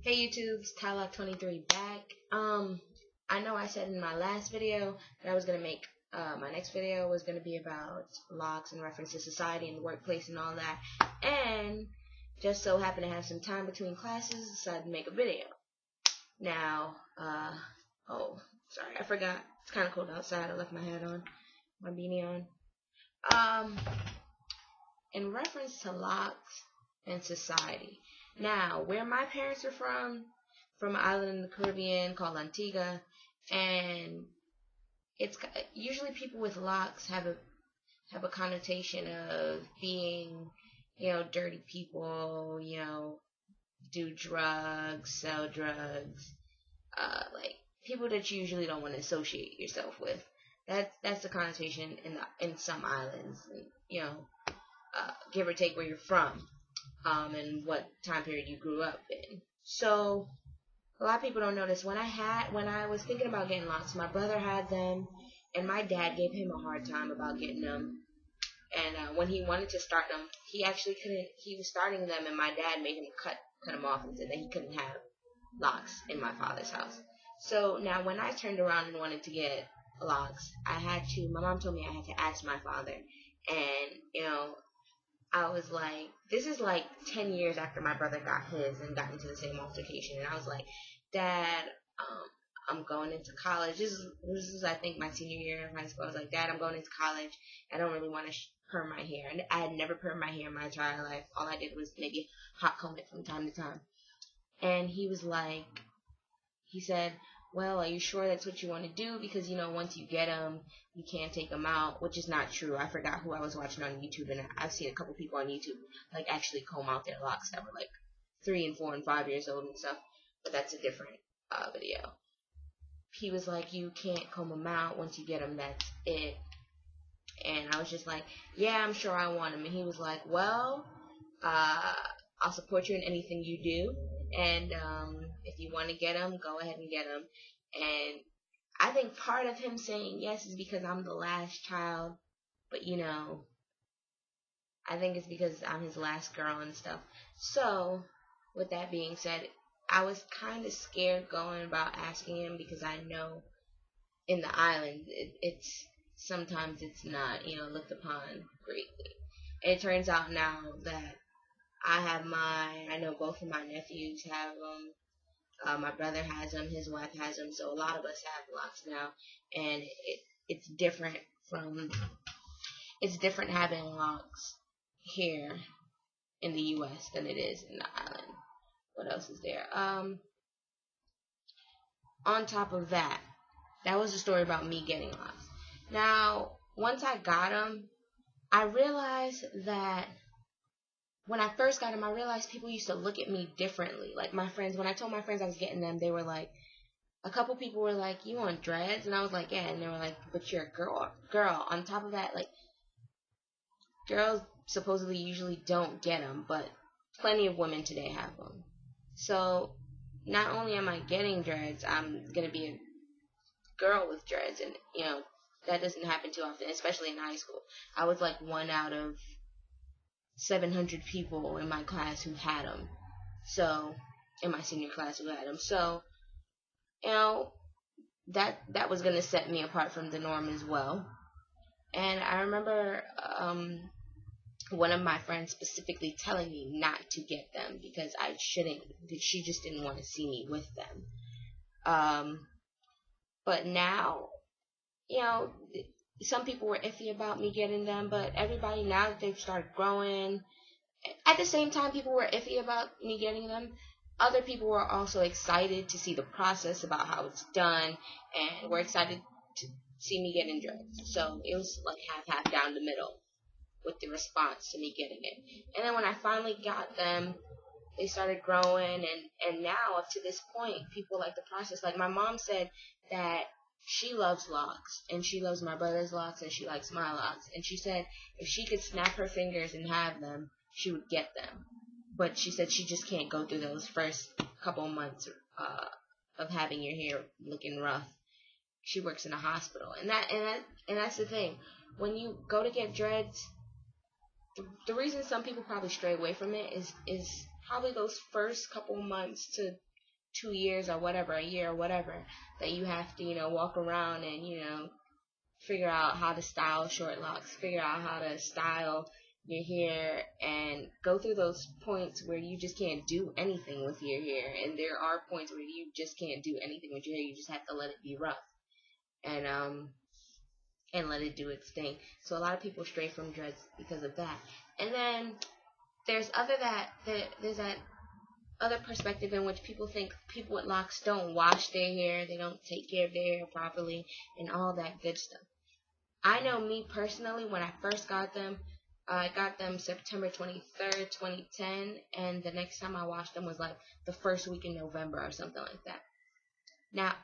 Hey YouTube, it's Tylock23 back. I know I said in my last video that I was gonna make my next video was gonna be about locs and reference to society and the workplace and all that. And just so happened to have some time between classes, decided to make a video. Now, oh, sorry, I forgot. It's kind of cold outside. I left my hat on, my beanie on. In reference to locs and society. Now, where my parents are from an island in the Caribbean called Antigua, and it's usually people with locs have a connotation of being, dirty people, do drugs, sell drugs, like people that you usually don't want to associate yourself with. That's the connotation in some islands, and, give or take where you're from. And what time period you grew up in. So a lot of people don't know this. When I was thinking about getting locs, my brother had them, and my dad gave him a hard time about getting them. And when he wanted to start them, he actually couldn't. He was starting them, and my dad made him cut them off and said that he couldn't have locs in my father's house. So now when I turned around and wanted to get locs, my mom told me I had to ask my father, and I was like, this is like 10 years after my brother got his and got into the same altercation. And I was like, Dad, I'm going into college. This is I think, my senior year of high school. I was like, Dad, I'm going into college. I don't really want to perm my hair. And I had never permed my hair in my entire life. All I did was maybe hot comb it from time to time. And he said, well, are you sure that's what you want to do? Because, once you get them, you can't take them out, which is not true. I forgot who I was watching on YouTube, and I've seen a couple people on YouTube, like, actually comb out their locks that were, like, 3 and 4 and 5 years old and stuff, but that's a different video. He was like, you can't comb them out. Once you get them, that's it. And I was just like, yeah, I'm sure I want them. And he was like, well, I'll support you in anything you do. And if you want to get them, go ahead and get them. And I think part of him saying yes is because I'm the last child. But, I think it's because I'm his last girl and stuff. So, with that being said, I was kind of scared going about asking him because I know in the island, sometimes it's not, looked upon greatly. And it turns out now that I have mine. I know both of my nephews have them. My brother has them. His wife has them. So a lot of us have locs now, and it's different having locs here in the U.S. than it is in the island. What else is there? On top of that, that was a story about me getting locs. Now, once I got them, I realized that. When I first got them, I realized people used to look at me differently. Like my friends, when I told my friends I was getting them, they were like, a couple people were like, you want dreads? And I was like, yeah. And they were like, but you're a girl. On top of that, like, girls supposedly usually don't get them, but plenty of women today have them. So not only am I getting dreads, I'm going to be a girl with dreads. And, that doesn't happen too often, especially in high school. I was like 1 out of 700 people in my class who had them. So, in my senior class who had them. So, that was going to set me apart from the norm as well. And I remember one of my friends specifically telling me not to get them because I shouldn't, because she just didn't want to see me with them. But now, some people were iffy about me getting them, but everybody, now that they've started growing, at the same time people were iffy about me getting them, other people were also excited to see the process about how it's done, and were excited to see me getting dreads. So it was like half down the middle with the response to me getting it. And then when I finally got them, they started growing, and now up to this point, people like the process. Like my mom said that she loves locs, and she loves my brother's locs, and she likes my locs. And she said if she could snap her fingers and have them, she would get them. But she said she just can't go through those first couple months of having your hair looking rough. She works in a hospital, and that's the thing. When you go to get dreads, the reason some people probably stray away from it is probably those first couple months to 2 years or whatever, a year or whatever, that you have to, walk around and, figure out how to style short locks, figure out how to style your hair, and go through those points where you just can't do anything with your hair. And there are points where you just can't do anything with your hair. You just have to let it be rough and let it do its thing. So a lot of people stray from dreads because of that. And then there's that other perspective in which people think people with locks don't wash their hair, they don't take care of their hair properly, and all that good stuff. I know me personally, when I first got them, I got them September 23rd, 2010, and the next time I washed them was like the first week in November or something like that. Now,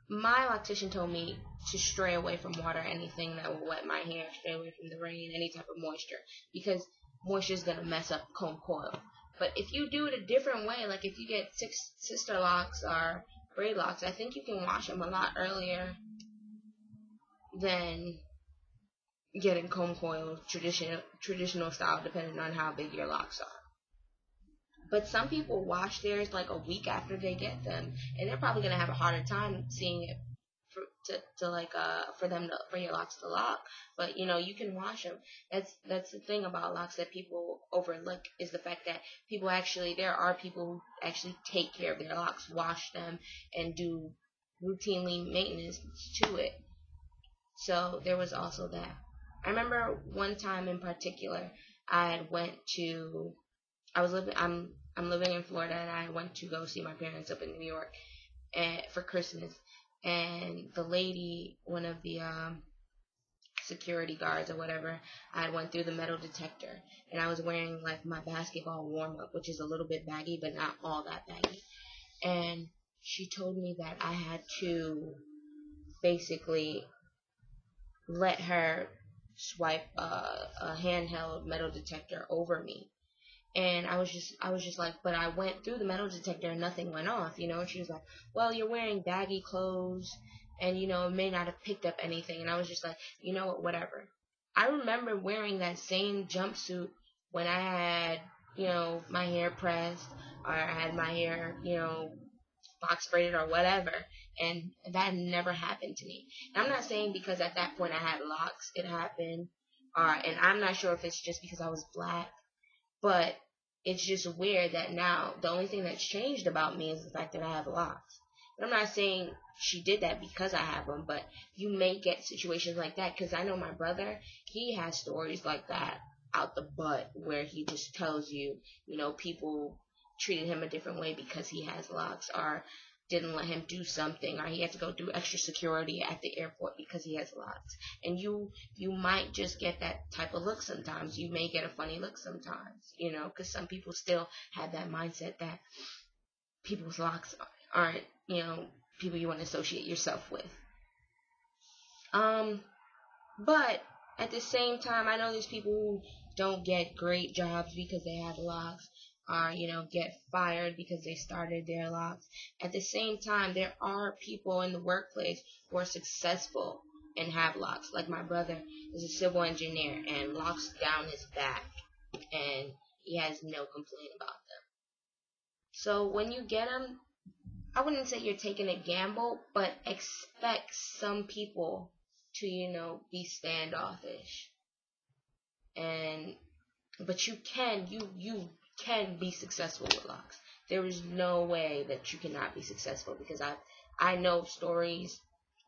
my loctician told me to stray away from water, anything that will wet my hair, stray away from the rain, any type of moisture, because moisture is going to mess up comb coil. But if you do it a different way, like if you get sister locks or braid locks, I think you can wash them a lot earlier than getting comb coil traditional style, depending on how big your locks are. But some people wash theirs like a week after they get them, and they're probably gonna have a harder time seeing it for your locks to lock. But you can wash them. That's the thing about locks that people overlook, is the fact that there are people who actually take care of their locks, wash them, and do routinely maintenance to it. So there was also that. I remember one time in particular, I'm living in Florida, and I went to go see my parents up in New York for Christmas. And the lady, one of the security guards or whatever, I went through the metal detector, and I was wearing like my basketball warm up, which is a little bit baggy, but not all that baggy. And she told me that I had to basically let her swipe a handheld metal detector over me. And I was just like, but I went through the metal detector and nothing went off, And she was like, well, you're wearing baggy clothes, and it may not have picked up anything. And I was just like, you know what, whatever. I remember wearing that same jumpsuit when I had, my hair pressed, or I had my hair, box braided or whatever, and that never happened to me. And I'm not saying because at that point I had locks it happened, and I'm not sure if it's just because I was black, but it's just weird that now the only thing that's changed about me is the fact that I have locks. But I'm not saying she did that because I have them, but you may get situations like that, because I know my brother, he has stories like that out the butt, where he just tells you, people treated him a different way because he has locks, or didn't let him do something, or he had to go through extra security at the airport because he has locks. And you might just get that type of look sometimes. You may get a funny look sometimes, because some people still have that mindset that people with locks aren't, people you want to associate yourself with. But at the same time, I know there's people who don't get great jobs because they have locks, or, get fired because they started their locks. At the same time, there are people in the workplace who are successful and have locks. Like my brother is a civil engineer and locks down his back, and he has no complaint about them. So when you get them, I wouldn't say you're taking a gamble, but expect some people to, be standoffish. But you can be successful with locks. There is no way that you cannot be successful, because I know stories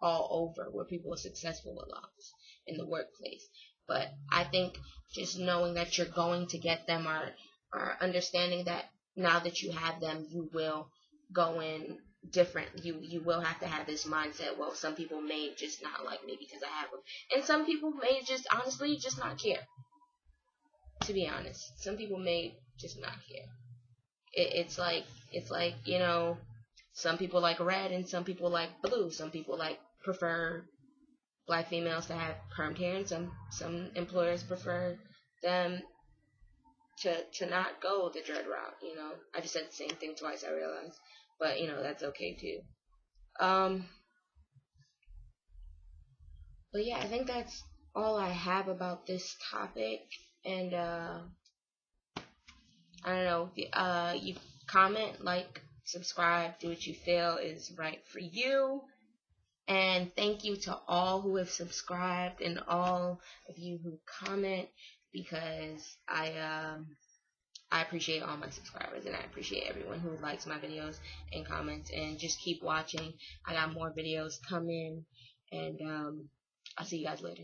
all over where people are successful with locks in the workplace. But I think just knowing that you're going to get them, or understanding that now that you have them, you will go in different. You will have to have this mindset. Well, some people may just not like me because I have them, and some people may just honestly just not care. To be honest, some people may just not care. It's like some people like red and some people like blue. Some people prefer black females to have permed hair, and some employers prefer them to not go the dread route. I just said the same thing twice, I realized, but that's okay too. But yeah, I think that's all I have about this topic. And I don't know, you comment, like, subscribe, do what you feel is right for you. And thank you to all who have subscribed and all of you who comment, because I appreciate all my subscribers, and I appreciate everyone who likes my videos and comments, and just keep watching. I got more videos coming, and I'll see you guys later.